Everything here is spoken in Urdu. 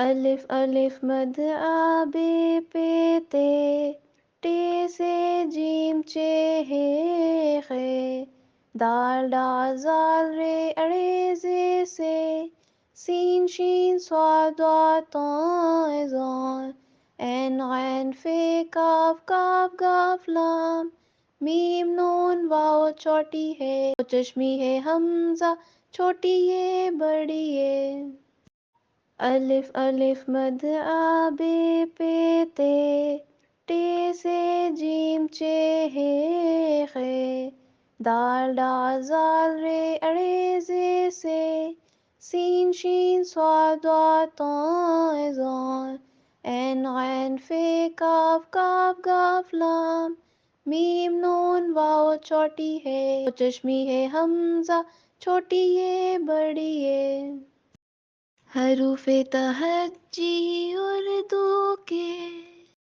الف الف مد آ بے پے تے، ٹے سے جیم چے ہے خے، دال ڈال زال رے اڑے زے سے، سین شین صاد ضاد طاء ظا، عین غین فے کاف کاف گاف لام، میم نون واو چوٹی ہے، چشمی ہے حمزہ چھوٹی ہے بڑی ہے۔ الف الف مد آ بے پے تے، ٹے سے جیم چے ہے خے، دال ڈال زال رے اڑے زے سے، سین شین صاد ضاد طاء ظا، عین غین فے کاف کاف گاف لام، میم نون واو چوٹی ہے، چشمی ہے حمزہ چھوٹی ہے بڑی ہے۔ حروف تہجی